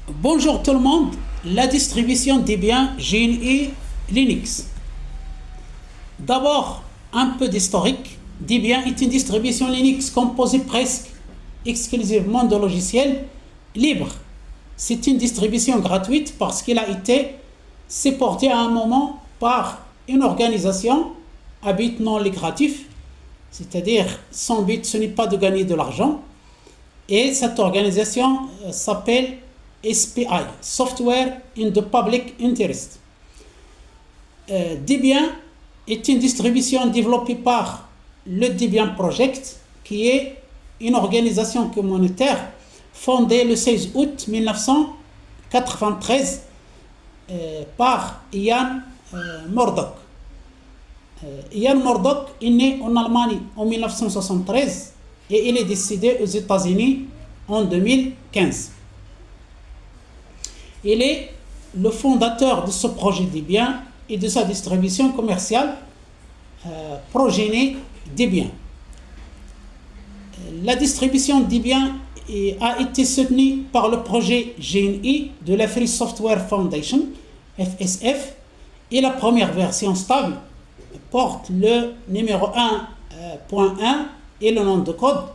Bonjour tout le monde, la distribution Debian GNU Linux. D'abord, un peu d'historique. Debian est une distribution Linux composée presque exclusivement de logiciels libres. C'est une distribution gratuite parce qu'elle a été supportée à un moment par une organisation à but non lucratif, c'est-à-dire son but ce n'est pas de gagner de l'argent, et cette organisation s'appelle SPI, Software in the Public Interest. Debian est une distribution développée par le Debian Project, qui est une organisation communautaire fondée le 16 août 1993 par Ian Murdoch. Ian Murdoch est né en Allemagne en 1973 et il est décédé aux États-Unis en 2015. Il est le fondateur de ce projet Debian et de sa distribution commerciale Progeny Debian. La distribution Debian a été soutenue par le projet GNU de la Free Software Foundation, FSF, et la première version stable porte le numéro 1.1 et le nom de code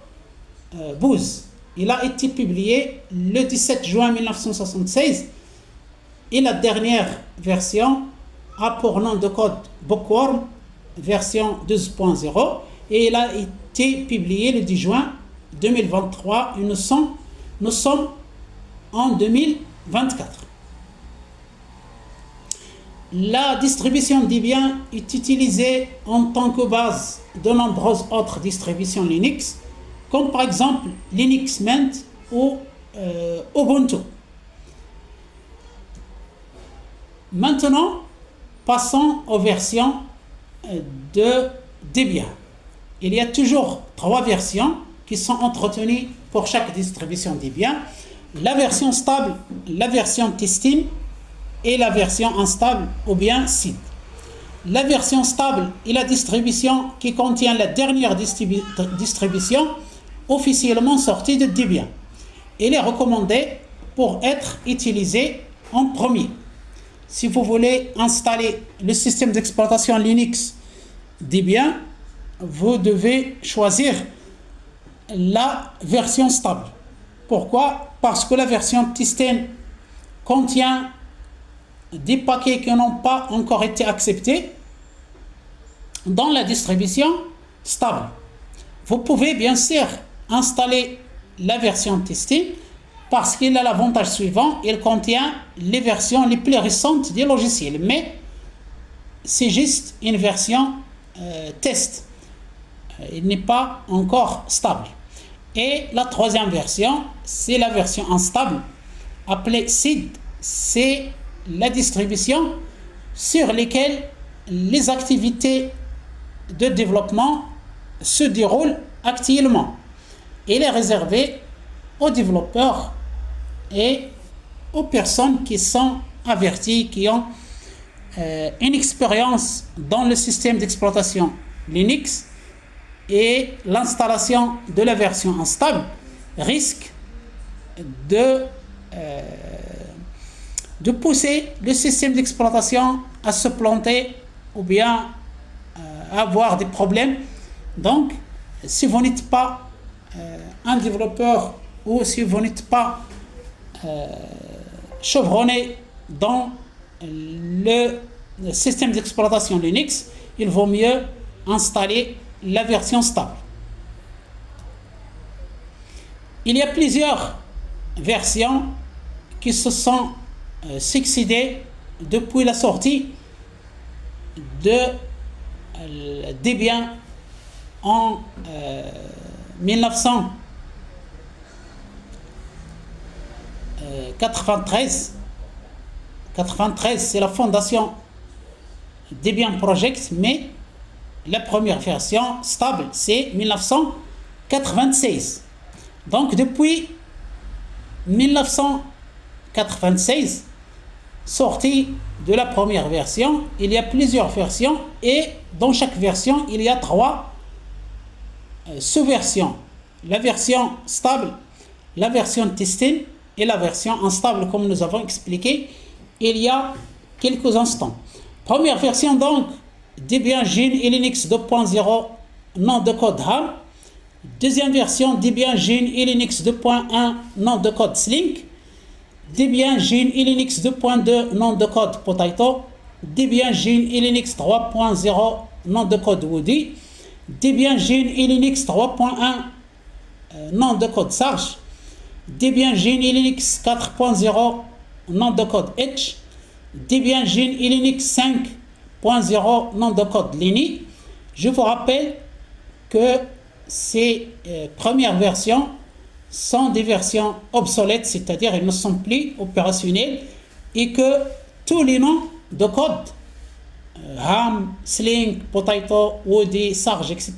Booz. Il a été publié le 17 juin 1976 et la dernière version a pour nom de code Bookworm, version 12.0, et il a été publié le 10 juin 2023 et nous sommes en 2024. La distribution Debian est utilisée en tant que base de nombreuses autres distributions Linux, comme par exemple Linux Mint ou Ubuntu. Maintenant, passons aux versions de Debian. Il y a toujours 3 versions qui sont entretenues pour chaque distribution Debian. La version stable, la version testing et la version instable ou bien SID. La version stable est la distribution qui contient la dernière distribution officiellement sortie de Debian. Elle est recommandée pour être utilisée en premier. Si vous voulez installer le système d'exploitation Linux Debian, vous devez choisir la version stable. Pourquoi? Parce que la version testing contient des paquets qui n'ont pas encore été acceptés dans la distribution stable. Vous pouvez bien sûr installer la version testing parce qu'il a l'avantage suivant, il contient les versions les plus récentes des logiciels, mais c'est juste une version test. Il n'est pas encore stable. Et la troisième version, c'est la version instable, appelée SID. C'est la distribution sur laquelle les activités de développement se déroulent actuellement. Elle est réservée aux développeurs et aux personnes qui sont averties, qui ont une expérience dans le système d'exploitation Linux, et l'installation de la version instable risque de pousser le système d'exploitation à se planter ou bien avoir des problèmes. Donc, si vous n'êtes pas un développeur ou si vous n'êtes pas chevronné dans le système d'exploitation Linux, il vaut mieux installer la version stable. Il y a plusieurs versions qui se sont succédées depuis la sortie de Debian en 1993. 93, c'est la fondation Debian Project, mais la première version stable, c'est 1996. Donc, depuis 1996, sortie de la première version, il y a plusieurs versions et dans chaque version, il y a 3 sous-versions. La version stable, la version testing et la version instable comme nous avons expliqué il y a quelques instants. Première version donc, Debian Gin et Linux 2.0, nom de code ham. Deuxième version, Debian Gin et Linux 2.1, nom de code Slink. Debian Gin et Linux 2.2, nom de code Potato. Debian Gin et Linux 3.0, nom de code Woody. Debian Gin et Linux 3.1, nom de code Sarge. Debian Gin et Linux 4.0, nom de code Edge. Debian Gin et Linux 5.0, nom de code Lini. Je vous rappelle que ces premières versions sont des versions obsolètes, c'est-à-dire elles ne sont plus opérationnelles, et que tous les noms de code, Ham, Slink, Potato, Woody, Sarge, etc.,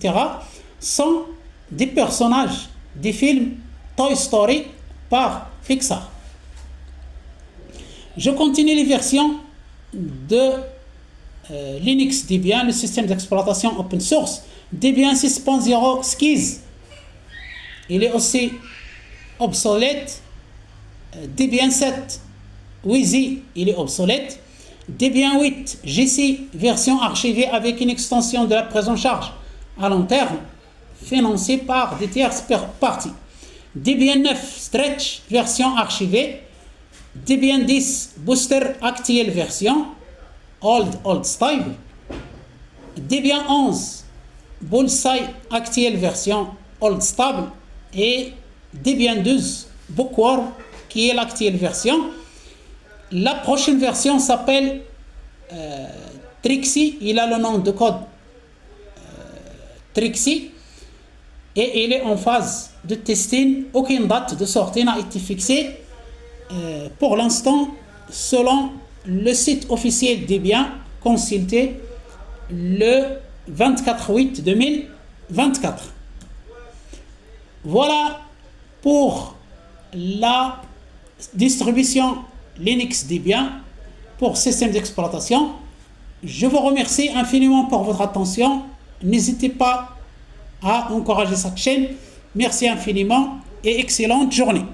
sont des personnages des films Toy Story par Pixar. Je continue les versions de Linux Debian, le système d'exploitation open source. Debian 6.0 Skies, il est aussi obsolète. Debian 7 Wheezy, il est obsolète. Debian 8 GC, version archivée avec une extension de la prise en charge à long terme, financée par des tierces parties. Debian 9 Stretch, version archivée. Debian 10 Booster actuelle version, old style. Debian 11 Bullseye actuelle version, old stable. Et Debian 12 Bookworm, qui est l'actuelle version. La prochaine version s'appelle Trixie, il a le nom de code Trixie, et il est en phase de testing. Aucune date de sortie n'a été fixée pour l'instant, selon le site officiel Debian, consulté le 24/8/2024. Voilà pour la distribution Linux Debian pour système d'exploitation. Je vous remercie infiniment pour votre attention. N'hésitez pas à encourager cette chaîne. Merci infiniment et excellente journée.